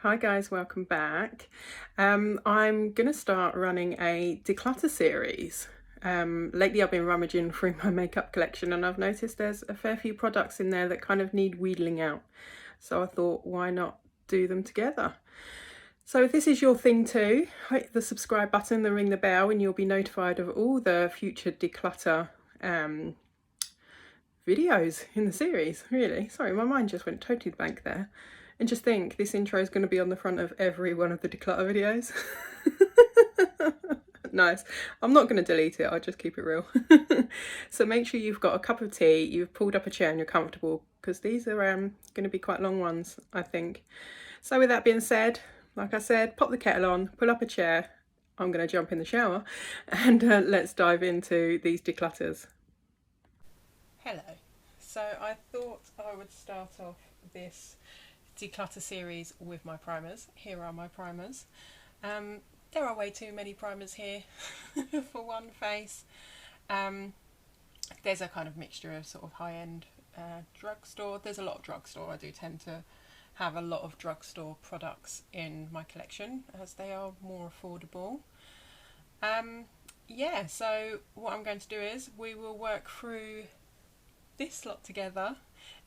Hi guys, welcome back. I'm going to start running a declutter series. Lately I've been rummaging through my makeup collection and I've noticed there's a fair few products in there that kind of need wheedling out. So I thought, why not do them together? So if this is your thing too, hit the subscribe button, then ring the bell and you'll be notified of all the future declutter videos in the series, really. Sorry, my mind just went totally blank there. And just think, this intro is going to be on the front of every one of the declutter videos. Nice. I'm not going to delete it, I'll just keep it real. So make sure you've got a cup of tea, you've pulled up a chair and you're comfortable, because these are going to be quite long ones, I think. So with that being said, like I said, pop the kettle on, pull up a chair, I'm going to jump in the shower, and let's dive into these declutters. Hello. So I thought I would start off this declutter series with my primers. Here are my primers. There are way too many primers here for one face. There's a kind of mixture of sort of high-end drugstore. There's a lot of drugstore. I do tend to have a lot of drugstore products in my collection as they are more affordable. Yeah, so what I'm going to do is we will work through this lot together.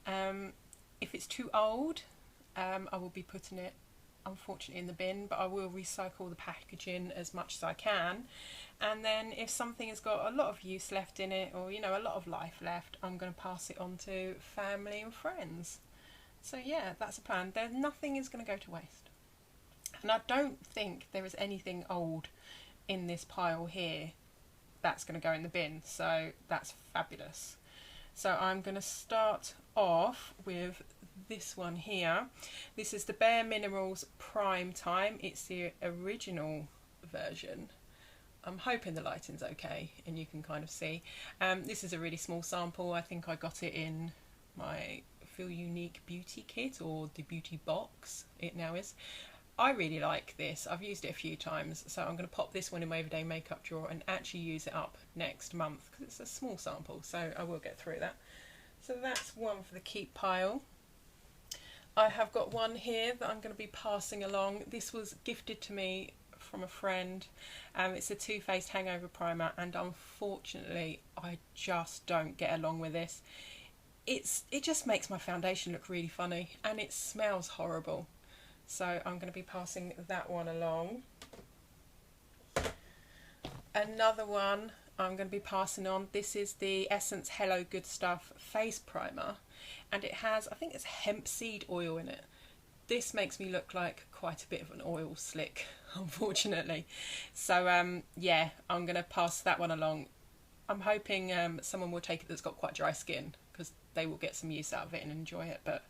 If it's too old, I will be putting it unfortunately in the bin, but I will recycle the packaging as much as I can. And then if something has got a lot of use left in it, or you know, a lot of life left, I'm going to pass it on to family and friends. So yeah, that's a plan. Nothing is going to go to waste. And I don't think there is anything old in this pile here that's going to go in the bin, so that's fabulous. So I'm going to start off with this one here. This is the Bare Minerals Prime Time. It's the original version. I'm hoping the lighting's okay and you can kind of see. This is a really small sample. I think I got it in my Feel Unique beauty kit, or the beauty box it now is. I really like this. I've used it a few times, so I'm going to pop this one in my everyday makeup drawer and actually use it up next month because it's a small sample, so I will get through that. So that's one for the keep pile. I have got one here that I'm going to be passing along. This was gifted to me from a friend. It's a Too Faced Hangover primer, and unfortunately I just don't get along with this. It just makes my foundation look really funny and it smells horrible. So I'm going to be passing that one along. Another one I'm going to be passing on. This is the Essence Hello Good Stuff face primer, and it has, I think it's hemp seed oil in it. This makes me look like quite a bit of an oil slick, unfortunately. So yeah, I'm going to pass that one along. I'm hoping someone will take it that's got quite dry skin, because they will get some use out of it and enjoy it, but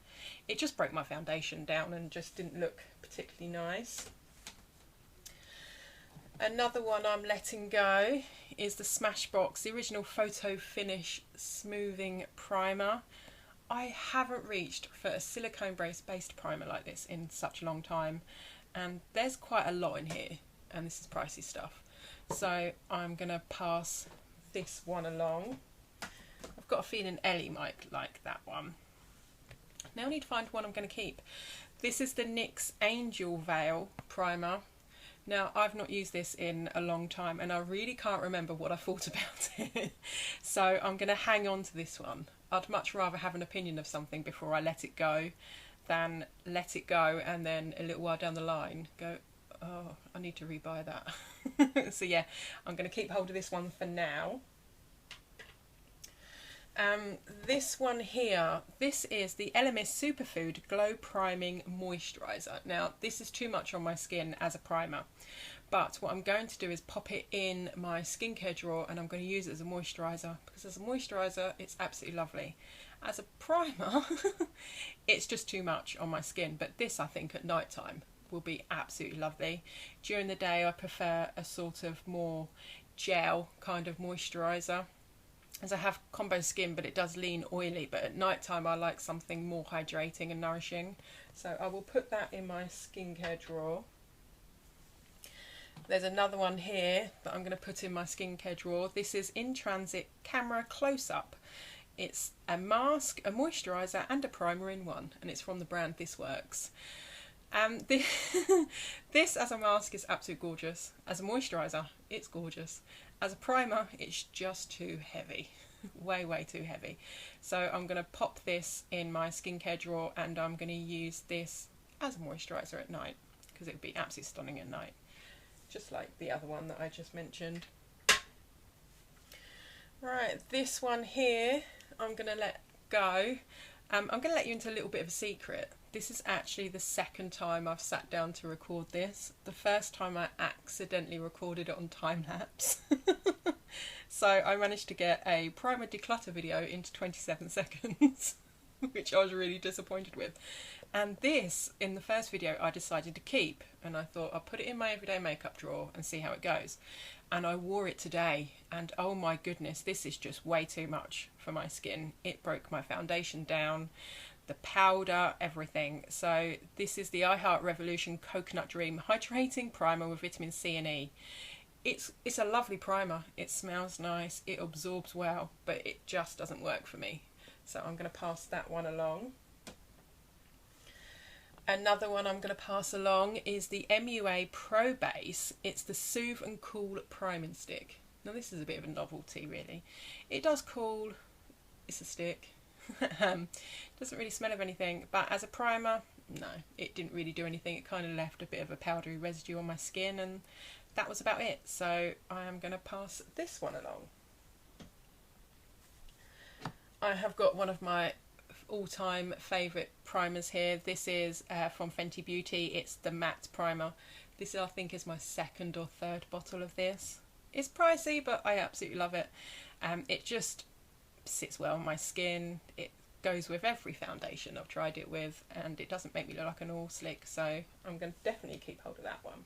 it just broke my foundation down and just didn't look particularly nice. Another one I'm letting go is the Smashbox, the original Photo Finish Smoothing Primer. I haven't reached for a silicone based primer like this in such a long time, and there's quite a lot in here, and this is pricey stuff. So I'm going to pass this one along. I've got a feeling Ellie might like that one. Now I need to find one I'm going to keep. This is the NYX Angel Veil Primer. Now I've not used this in a long time and I really can't remember what I thought about it. So I'm going to hang on to this one. I'd much rather have an opinion of something before I let it go than let it go and then a little while down the line go, oh, I need to rebuy that. So yeah, I'm going to keep hold of this one for now. This one here, this is the Illamasqua Superfood Glow Priming Moisturizer. Now this is too much on my skin as a primer, but what I'm going to do is pop it in my skincare drawer and I'm going to use it as a moisturizer, because as a moisturizer it's absolutely lovely. As a primer it's just too much on my skin, but this I think at night time will be absolutely lovely. During the day I prefer a sort of more gel kind of moisturizer, as I have combo skin but it does lean oily, but at night time I like something more hydrating and nourishing. So I will put that in my skincare drawer. There's another one here that I'm going to put in my skincare drawer. This is In Transit Camera Close Up. It's a mask, a moisturiser and a primer in one, and it's from the brand This Works. This, this as a mask is absolutely gorgeous. As a moisturiser, it's gorgeous. As a primer, it's just too heavy. Way too heavy. So I'm going to pop this in my skincare drawer, and I'm going to use this as a moisturiser at night, because it would be absolutely stunning at night, just like the other one that I just mentioned. Right, this one here I'm going to let go. I'm going to let you into a little bit of a secret. This is actually the second time I've sat down to record this. The first time I accidentally recorded it on time-lapse. So I managed to get a primer declutter video into 27 seconds, which I was really disappointed with. And this, in the first video, I decided to keep, and I thought I'll put it in my everyday makeup drawer and see how it goes. And I wore it today, and oh my goodness, this is just way too much for my skin. It broke my foundation down, the powder, everything. So this is the I Heart Revolution Coconut Dream Hydrating Primer with vitamin C and E. It's a lovely primer. It smells nice, it absorbs well, but it just doesn't work for me. So I'm going to pass that one along. Another one I'm going to pass along is the MUA Pro Base. It's the Soothe and Cool Priming Stick. Now this is a bit of a novelty really. It does cool, it's a stick. Doesn't really smell of anything, but as a primer, no, it didn't really do anything. It kind of left a bit of a powdery residue on my skin, and that was about it. So I am going to pass this one along. I have got one of my all-time favourite primers here. This is from Fenty Beauty. It's the matte primer. This I think is my second or third bottle of this. It's pricey, but I absolutely love it. It just sits well on my skin. It goes with every foundation I've tried it with, and it doesn't make me look like an all slick, so I'm going to definitely keep hold of that one.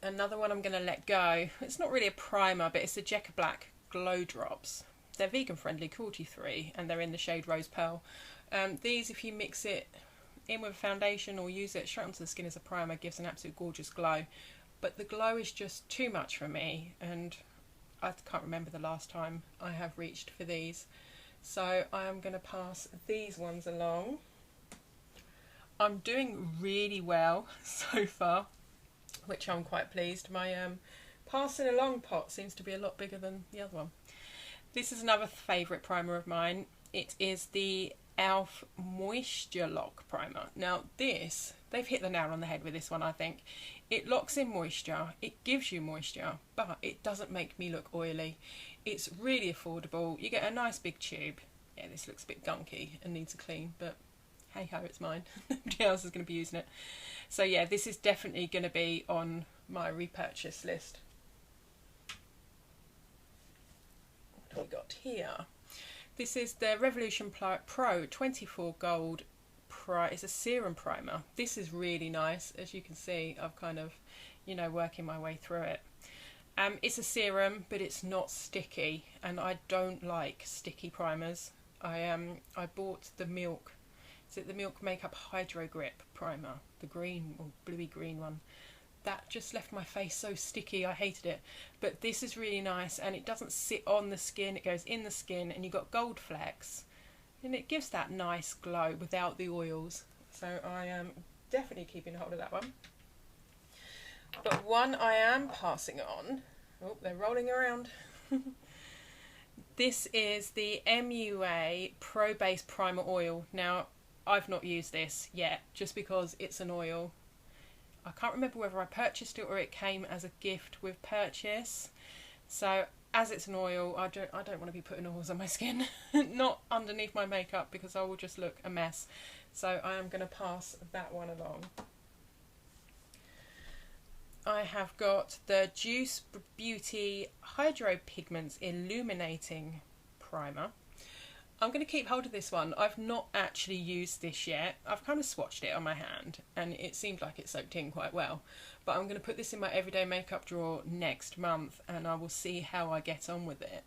Another one I'm going to let go. It's not really a primer, but it's the Jecca Black Glow Drops. They're vegan friendly, cruelty free, and they're in the shade Rose Pearl. These, if you mix it in with a foundation or use it straight onto the skin as a primer, gives an absolute gorgeous glow. But the glow is just too much for me, and I can't remember the last time I have reached for these. So I am going to pass these ones along. I'm doing really well so far, which I'm quite pleased. My passing along pot seems to be a lot bigger than the other one. This is another favourite primer of mine. It is the e.l.f. Moisture Lock Primer. Now this, they've hit the nail on the head with this one, I think. It locks in moisture, it gives you moisture, but it doesn't make me look oily. It's really affordable. You get a nice big tube. Yeah, this looks a bit gunky and needs a clean, but hey ho, it's mine. Nobody else is going to be using it. So yeah, this is definitely going to be on my repurchase list. What have we got here? This is the Revolution Pro 24 Gold. It's a serum primer. This is really nice. As you can see, I've kind of, you know, working my way through it. It's a serum, but it's not sticky, and I don't like sticky primers. I bought the Milk, is it the Milk Makeup Hydro Grip primer, the green or bluey green one. That just left my face so sticky, I hated it. But this is really nice, and it doesn't sit on the skin, it goes in the skin, and you've got gold flecks, and it gives that nice glow without the oils. So I am definitely keeping hold of that one. But one I am passing on, oh, they're rolling around. This is the MUA Pro Base Primer Oil. Now, I've not used this yet, just because it's an oil. I can't remember whether I purchased it or it came as a gift with purchase. So as it's an oil, I don't want to be putting oils on my skin. Not underneath my makeup, because I will just look a mess. So I am going to pass that one along. I have got the Juice Beauty Hydro Pigments Illuminating Primer. I'm going to keep hold of this one. I've not actually used this yet. I've kind of swatched it on my hand and it seemed like it soaked in quite well. But I'm going to put this in my everyday makeup drawer next month, and I will see how I get on with it.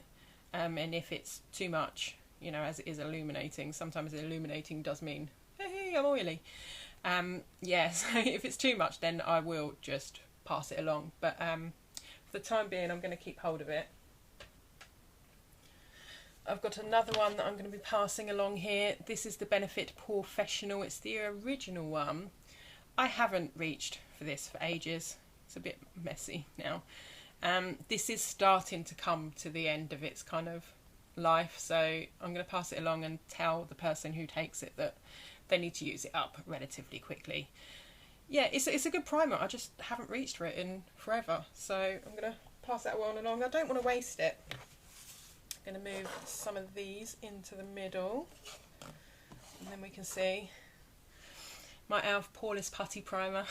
And if it's too much, you know, as it is illuminating, sometimes illuminating does mean, hey, I'm oily. Yeah, so if it's too much, then I will just pass it along. But for the time being, I'm going to keep hold of it. I've got another one that I'm going to be passing along here. This is the Benefit Porefessional. It's the original one. I haven't reached for this for ages. It's a bit messy now. This is starting to come to the end of its kind of life, so I'm going to pass it along and tell the person who takes it that they need to use it up relatively quickly. Yeah, it's a good primer. I just haven't reached for it in forever, so I'm going to pass that one along. I don't want to waste it. I'm going to move some of these into the middle, and then we can see my e.l.f. Poreless Putty Primer.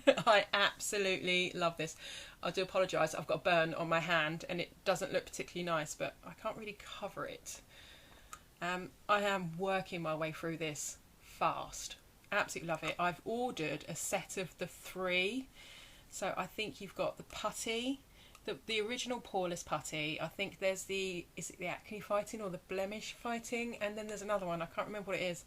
I absolutely love this. I do apologise, I've got a burn on my hand and it doesn't look particularly nice, but I can't really cover it. I am working my way through this fast. Absolutely love it. I've ordered a set of the 3. So I think you've got the Putty, the original Poreless Putty. I think there's the, is it the Acne Fighting or the Blemish Fighting? And then there's another one, I can't remember what it is.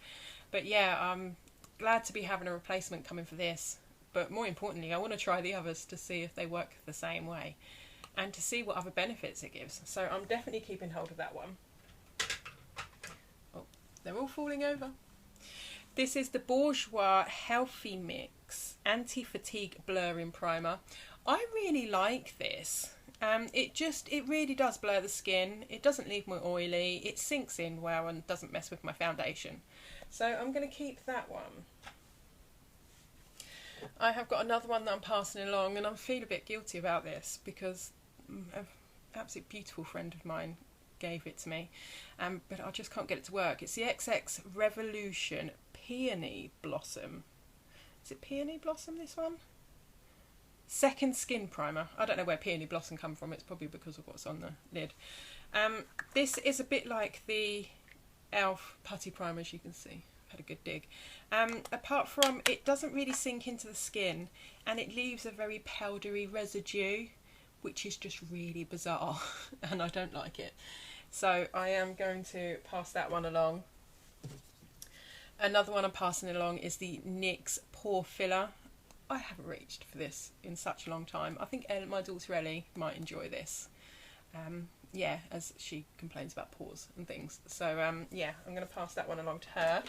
But yeah, I'm glad to be having a replacement coming for this. But more importantly, I want to try the others to see if they work the same way and to see what other benefits it gives. So I'm definitely keeping hold of that one. Oh, they're all falling over. This is the Bourjois Healthy Mix Anti-Fatigue Blurring Primer. I really like this. It really does blur the skin. It doesn't leave me oily. It sinks in well and doesn't mess with my foundation. So I'm going to keep that one. I have got another one that I'm passing along, and I feel a bit guilty about this because an absolute beautiful friend of mine gave it to me, but I just can't get it to work. It's the XX Revolution Peony Blossom. Is it Peony Blossom, this one? Second Skin Primer. I don't know where Peony Blossom come from. It's probably because of what's on the lid. This is a bit like the e.l.f. Putty Primer, as you can see. Had a good dig. Apart from it doesn't really sink into the skin and it leaves a very powdery residue, which is just really bizarre and I don't like it. So I am going to pass that one along. Another one I'm passing along is the NYX Poor Filler. I haven't reached for this in such a long time. I think my daughter Ellie might enjoy this. Yeah, as she complains about pores and things. So yeah, I'm going to pass that one along to her.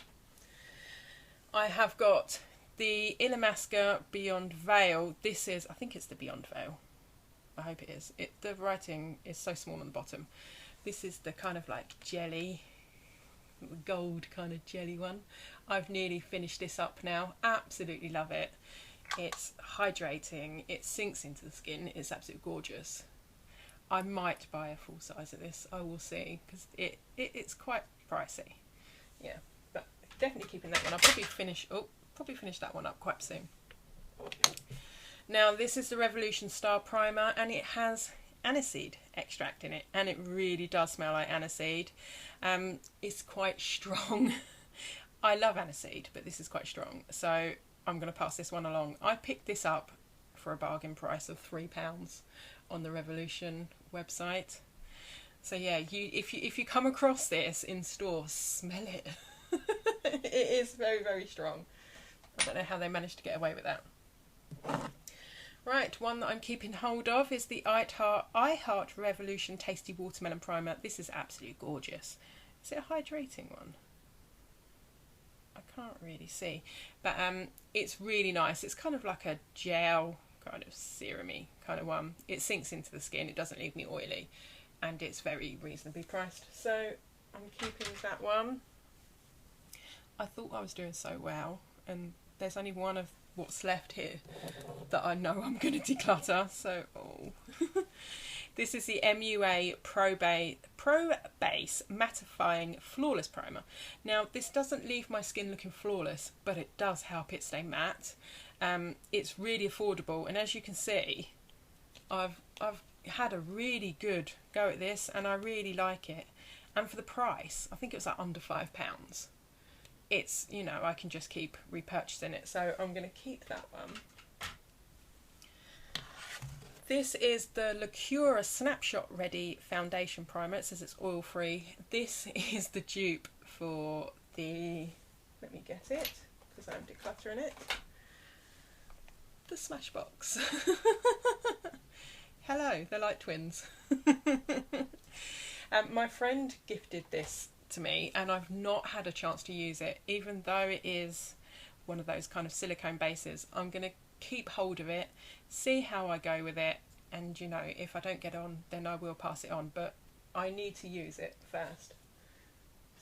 I have got the Illamasqua Beyond Veil. This is, I think it's the Beyond Veil. I hope it is. The writing is so small on the bottom. This is the kind of like jelly, gold kind of jelly one. I've nearly finished this up now. Absolutely love it. It's hydrating. It sinks into the skin. It's absolutely gorgeous. I might buy a full size of this. I will see, because it's quite pricey. Yeah. Definitely keeping that one. I'll probably finish that one up quite soon. Now this is the Revolution Star Primer, and it has aniseed extract in it, and it really does smell like aniseed. It's quite strong. I love aniseed, but this is quite strong, so I'm going to pass this one along. I picked this up for a bargain price of £3 on the Revolution website. So yeah, if you come across this in store, smell it. It is very, very strong. I don't know how they managed to get away with that. Right, one that I'm keeping hold of is the I Heart Revolution Tasty Watermelon Primer. This is absolutely gorgeous. Is it a hydrating one? I can't really see, but it's really nice. It's kind of like a gel, kind of serum-y kind of one. It sinks into the skin. It doesn't leave me oily, and it's very reasonably priced. So I'm keeping that one. I thought I was doing so well, and there's only one of what's left here that I know I'm going to declutter, so This is the MUA Probate Mattifying Flawless Primer. Now this doesn't leave my skin looking flawless, but it does help it stay matte. It's really affordable, and as you can see, I've had a really good go at this, and I really like it. And for the price, I think it was like under £5. It's, you know, I can just keep repurchasing it, so I'm going to keep that one. This is the Liqueura Snapshot Ready Foundation Primer. It says it's oil free. This is the dupe for the, let me get it because I'm decluttering it, the Smashbox. Hello, they're like twins. My friend gifted this to me and I've not had a chance to use it, even though it is one of those kind of silicone bases. I'm going to keep hold of it, see how I go with it, and you know, if I don't get on then I will pass it on, but I need to use it first.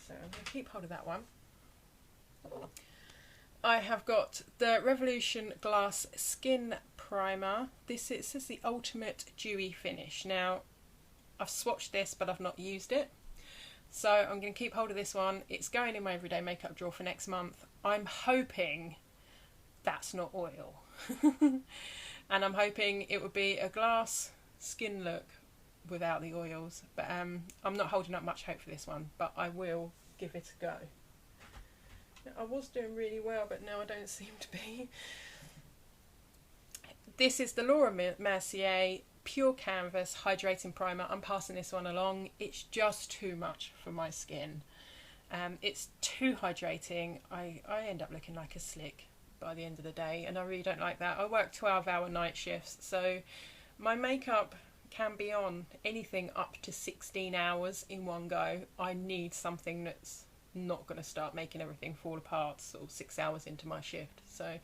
So I'm going to keep hold of that one. I have got the Revolution Glass Skin Primer. This is the Ultimate Dewy Finish. Now, I've swatched this, but I've not used it. So I'm going to keep hold of this one. It's going in my everyday makeup drawer for next month. I'm hoping that's not oil. And I'm hoping it would be a glass skin look without the oils. But I'm not holding up much hope for this one, but I will give it a go. I was doing really well, but now I don't seem to be. This is the Laura Mercier Pure Canvas Hydrating Primer. I'm passing this one along. It's just too much for my skin. It's too hydrating. I end up looking like a slick by the end of the day, and I really don't like that. I work 12-hour night shifts, so my makeup can be on anything up to 16 hours in one go. I need something that's not going to start making everything fall apart sort of 6 hours into my shift. So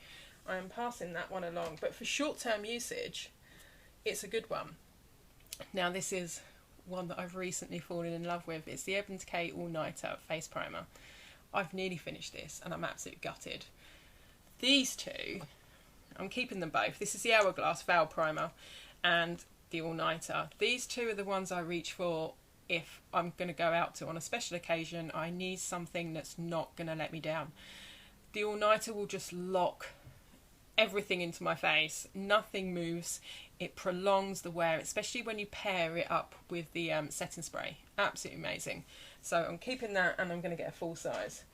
I'm passing that one along, but for short-term usage it's a good one. Now this is one that I've recently fallen in love with. It's the Urban Decay All Nighter Face Primer. I've nearly finished this and I'm absolutely gutted. These two, I'm keeping them both. This is the Hourglass Veil Primer and the All Nighter. These two are the ones I reach for if I'm going to go out to on a special occasion. I need something that's not going to let me down. The All Nighter will just lock everything into my face. Nothing moves. It prolongs the wear, especially when you pair it up with the setting spray. Absolutely amazing. So I'm keeping that, and I'm going to get a full size.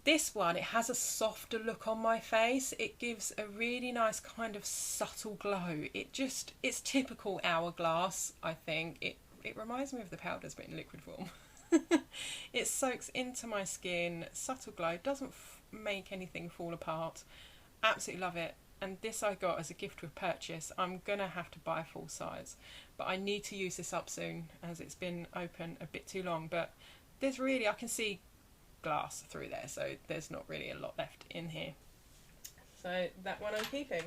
This one, it has a softer look on my face. It gives a really nice kind of subtle glow. It's typical Hourglass, I think. It reminds me of the powders, but in liquid form. It soaks into my skin, subtle glow, doesn't make anything fall apart. Absolutely love it. And this I got as a gift with purchase. I'm going to have to buy a full size, but I need to use this up soon as it's been open a bit too long. But there's really, I can see glass through there, so there's not really a lot left in here. So that one I'm keeping.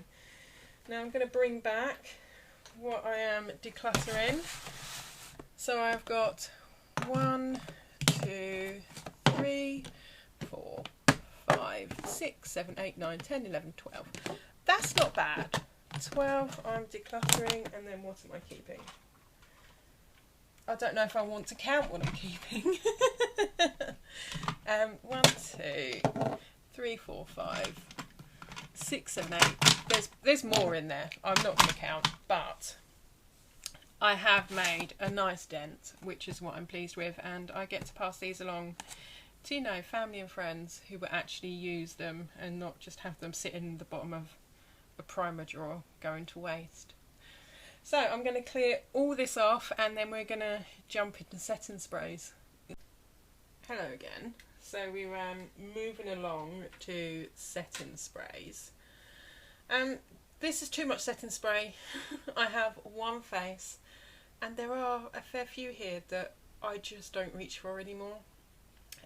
Now I'm going to bring back what I am decluttering. So I've got 1, 2, 3, 4, 5, 6, 7, 8, 9, 10, 11, 12. That's not bad. 12 I'm decluttering, and then what am I keeping? I don't know if I want to count what I'm keeping. 1, 2, 3, 4, 5, 6, 7, 8. There's more in there. I'm not going to count, but I have made a nice dent, which is what I'm pleased with, and I get to pass these along to, you know, family and friends who will actually use them and not just have them sit in the bottom of a primer drawer going to waste. So I'm going to clear all this off, and then we're going to jump into setting sprays. Hello again. So we're moving along to setting sprays. This is too much setting spray. I have one face, and there are a fair few here that I just don't reach for anymore,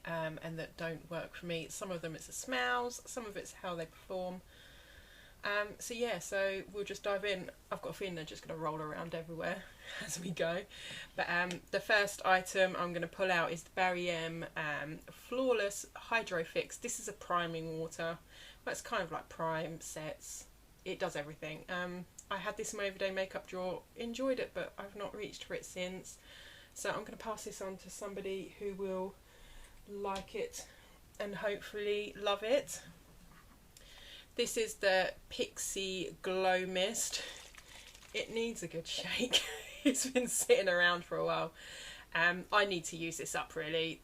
and that don't work for me. Some of them it's the smells, some of it's how they perform. So yeah, so we'll just dive in. I've got a feeling they're just going to roll around everywhere as we go. But the first item I'm going to pull out is the Barry M Flawless Hydro Fix. This is a priming water. Well, it's kind of like prime sets. It does everything. I had this in my everyday makeup drawer, enjoyed it, but I've not reached for it since. So I'm going to pass this on to somebody who will like it and hopefully love it. This is the Pixie Glow Mist. It needs a good shake. It's been sitting around for a while. I need to use this up really.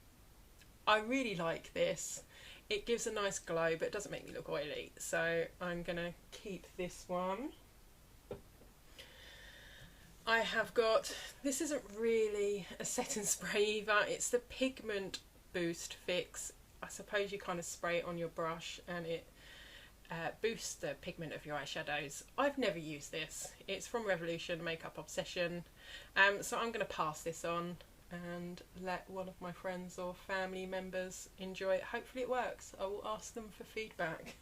I really like this. It gives a nice glow, but it doesn't make me look oily. So I'm going to keep this one. I have got, this isn't really a setting spray either. It's the Pigment Boost Fix. I suppose you kind of spray it on your brush and it boost the pigment of your eyeshadows. I've never used this. It's from Revolution Makeup Obsession, so I'm going to pass this on and let one of my friends or family members enjoy it. Hopefully it works. I will ask them for feedback.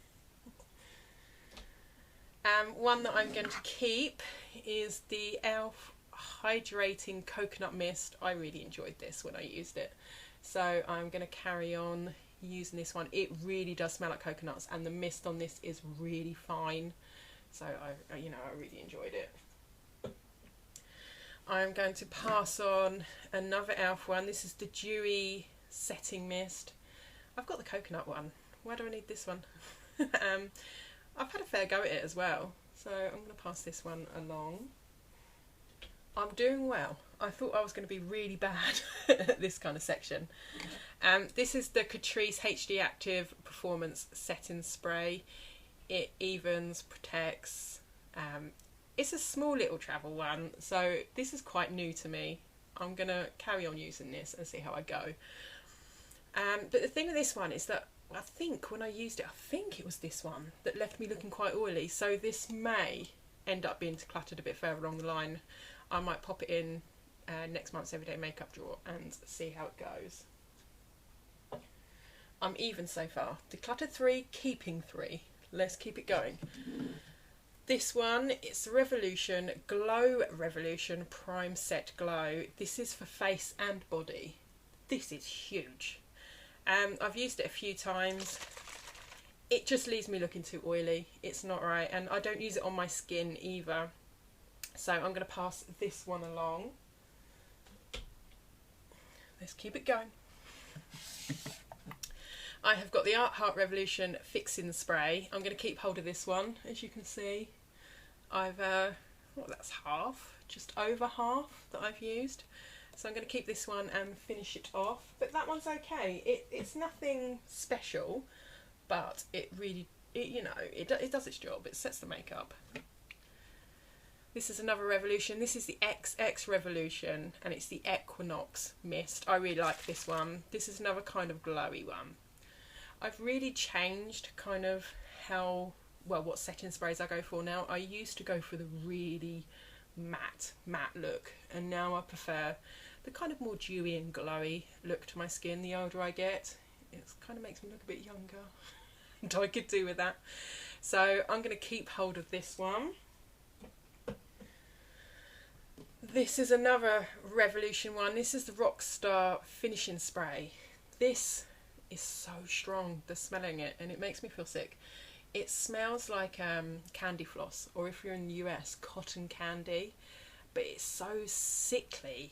One that I'm going to keep is the e.l.f. Hydrating Coconut Mist. I really enjoyed this when I used it, so I'm going to carry on using this one. It really does smell like coconuts, and the mist on this is really fine, so I really enjoyed it. I'm going to pass on another e.l.f. one. This is the Dewy Setting Mist. I've got the coconut one. Why do I need this one? I've had a fair go at it as well, so I'm going to pass this one along. I'm doing well. I thought I was going to be really bad at this kind of section. This is the Catrice HD Active Performance Setting Spray. It evens, protects. It's a small little travel one, so this is quite new to me. I'm going to carry on using this and see how I go. But the thing with this one is that I think when I used it, I think it was this one that left me looking quite oily, so this may end up being decluttered a bit further along the line. I might pop it in next month's everyday makeup drawer and see how it goes. I'm even so far. Decluttered 3, keeping 3. Let's keep it going. This one, it's the Revolution Glow Revolution Prime Set Glow. This is for face and body. This is huge. I've used it a few times. It just leaves me looking too oily. It's not right, and I don't use it on my skin either. So I'm going to pass this one along. Let's keep it going. I have got the Art Heart Revolution Fixing Spray. I'm going to keep hold of this one. As you can see, I've, well, that's half, just over half that I've used. So I'm going to keep this one and finish it off. But that one's okay. It's nothing special, but it really, it does its job. It sets the makeup. This is another Revolution. This is the XX Revolution, and it's the Equinox Mist. I really like this one. This is another kind of glowy one. I've really changed kind of how, well, what setting sprays I go for now. I used to go for the really matte look, and now I prefer the kind of more dewy and glowy look to my skin the older I get. It kind of makes me look a bit younger, and I could do with that. So I'm going to keep hold of this one. This is another Revolution one. This is the Rockstar Finishing Spray. This is so strong, the smelling it, and it makes me feel sick. It smells like candy floss, or if you're in the US, cotton candy, but it's so sickly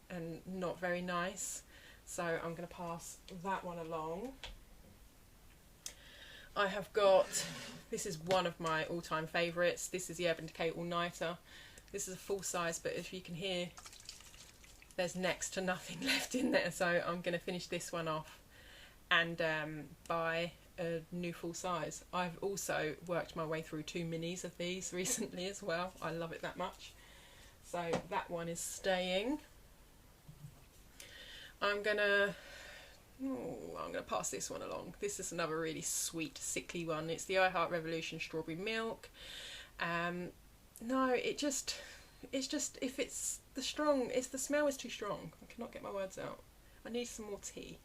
and not very nice. So I'm going to pass that one along. I have got, this is one of my all-time favourites. This is the Urban Decay All Nighter. This is a full size, but as you can hear, there's next to nothing left in there. So I'm going to finish this one off and buy a new full size. I've also worked my way through 2 minis of these recently as well. I love it that much. So that one is staying. I'm gonna pass this one along. This is another really sweet, sickly one. It's the I Heart Revolution Strawberry Milk. No, it's just if it's the smell is too strong. I cannot get my words out. I need some more tea.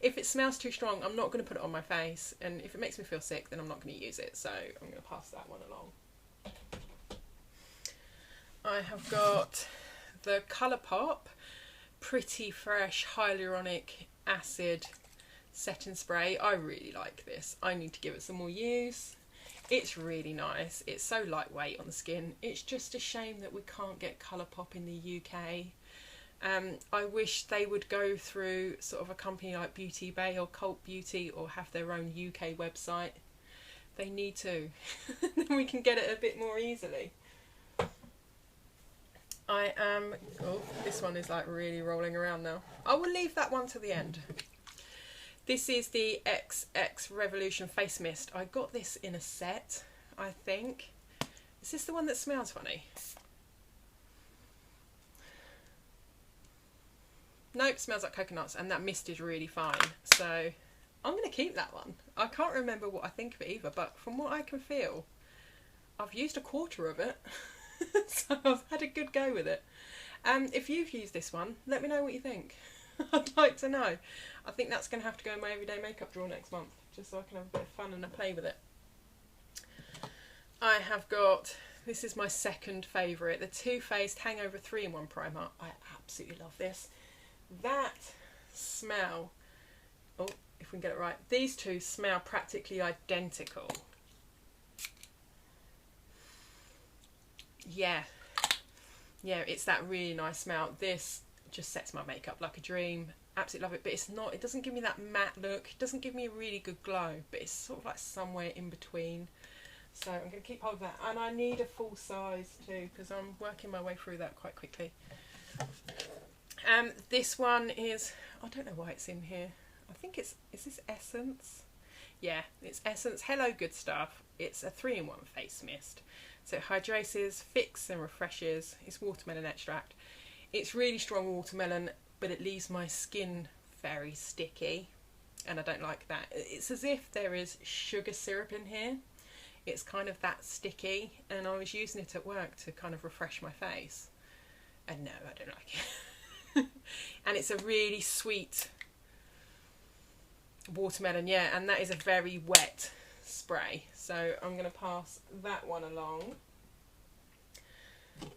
If it smells too strong, I'm not going to put it on my face, and if it makes me feel sick, then I'm not going to use it. So I'm going to pass that one along. I have got the Colourpop Pretty Fresh Hyaluronic Acid Setting Spray. I really like this. I need to give it some more use. It's really nice. It's so lightweight on the skin. It's just a shame that we can't get Colourpop in the UK. I wish they would go through sort of a company like Beauty Bay or Cult Beauty, or have their own UK website. They need to. Then we can get it a bit more easily. Oh, this one is like really rolling around now. I will leave that one to the end. This is the XX Revolution Face Mist. I got this in a set, I think. Is this the one that smells funny? Nope, smells like coconuts, and that mist is really fine. So I'm going to keep that one. I can't remember what I think of it either, but from what I can feel, I've used a quarter of it. So I've had a good go with it. If you've used this one, let me know what you think. I'd like to know. I think that's going to have to go in my everyday makeup drawer next month, just so I can have a bit of fun and a play with it. I have got, this is my second favourite, the Too Faced Hangover 3-in-1 Primer. I absolutely love this. That smell, oh, if we can get it right, these two smell practically identical. Yeah, it's that really nice smell. This just sets my makeup like a dream. Absolutely love it, but it's not, it doesn't give me that matte look, it doesn't give me a really good glow, but it's sort of like somewhere in between. So I'm going to keep hold of that, and I need a full size too because I'm working my way through that quite quickly. This one is, I don't know why it's in here. I think it's, is this Essence? Yeah, it's Essence Hello Good Stuff. It's a 3-in-1 face mist. So it hydrates, fixes and refreshes. It's watermelon extract. It's really strong watermelon, but it leaves my skin very sticky, and I don't like that. It's as if there is sugar syrup in here. It's kind of that sticky, and I was using it at work to kind of refresh my face, and no, I don't like it. And it's a really sweet watermelon, yeah, and that is a very wet spray, so I'm going to pass that one along.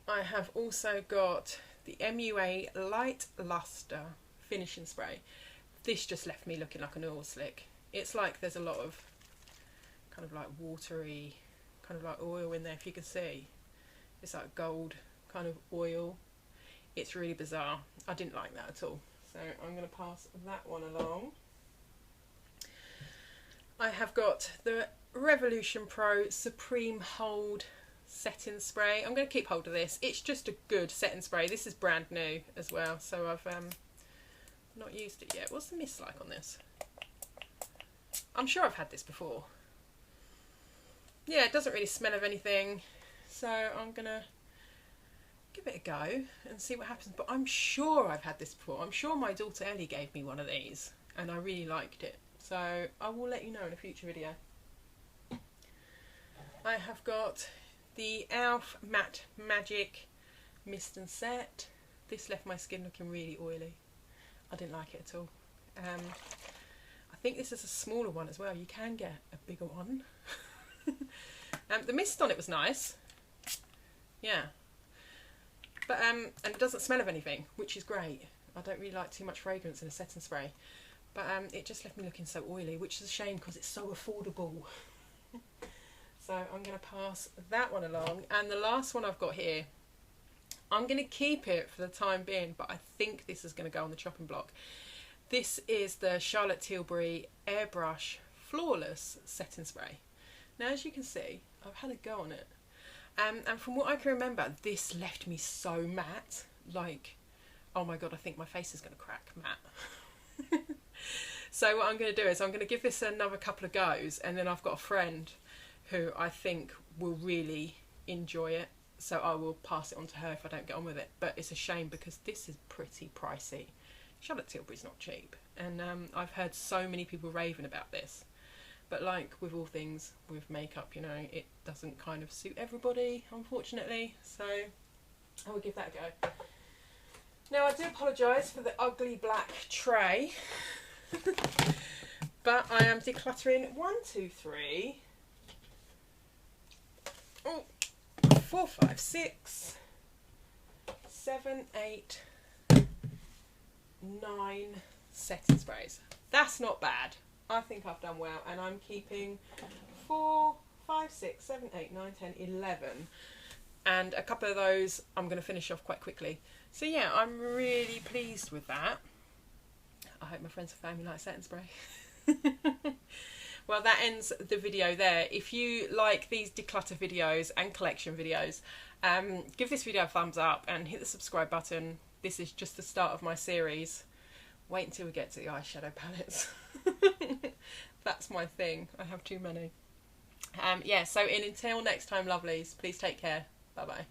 I have also got the MUA Light Lustre finishing spray. This just left me looking like an oil slick. It's like there's a lot of kind of like watery, kind of like oil in there, if you can see. It's like gold kind of oil. It's really bizarre. I didn't like that at all. So I'm going to pass that one along. I have got the Revolution Pro Supreme Hold setting spray. I'm going to keep hold of this. It's just a good setting spray. This is brand new as well, so I've not used it yet. What's the mist like on this? I'm sure I've had this before. Yeah, it doesn't really smell of anything, so I'm going to give it a go and see what happens. But I'm sure I've had this before. I'm sure my daughter Ellie gave me one of these and I really liked it. So I will let you know in a future video. I have got the e.l.f. Matte Magic Mist and Set. This left my skin looking really oily. I didn't like it at all. I think this is a smaller one as well. You can get a bigger one. The mist on it was nice. Yeah. But and it doesn't smell of anything, which is great. I don't really like too much fragrance in a setting spray. But it just left me looking so oily, which is a shame because it's so affordable. So I'm going to pass that one along. And the last one I've got here, I'm going to keep it for the time being, but I think this is going to go on the chopping block. This is the Charlotte Tilbury Airbrush Flawless Setting Spray. Now, as you can see, I've had a go on it. And from what I can remember, this left me so matte. Like, oh my God, I think my face is going to crack matte. So what I'm going to do is I'm going to give this another couple of goes, and then I've got a friend who I think will really enjoy it, so I will pass it on to her if I don't get on with it. But it's a shame because this is pretty pricey. Charlotte Tilbury's not cheap, and I've heard so many people raving about this. But like with all things with makeup, you know, it doesn't kind of suit everybody, unfortunately, so I will give that a go. Now, I do apologise for the ugly black tray, but I am decluttering 1, 2, 3, 4, 5, 6, 7, 8, 9 setting sprays. That's not bad. I think I've done well, and I'm keeping 4, 5, 6, 7, 8, 9, 10, 11, and a couple of those I'm going to finish off quite quickly. So yeah, I'm really pleased with that. I hope my friends and family like setting spray. Well, that ends the video there. If you like these declutter videos and collection videos, give this video a thumbs up and hit the subscribe button. This is just the start of my series. Wait until we get to the eyeshadow palettes. That's my thing. I have too many. Yeah, so until next time, lovelies, please take care. Bye bye.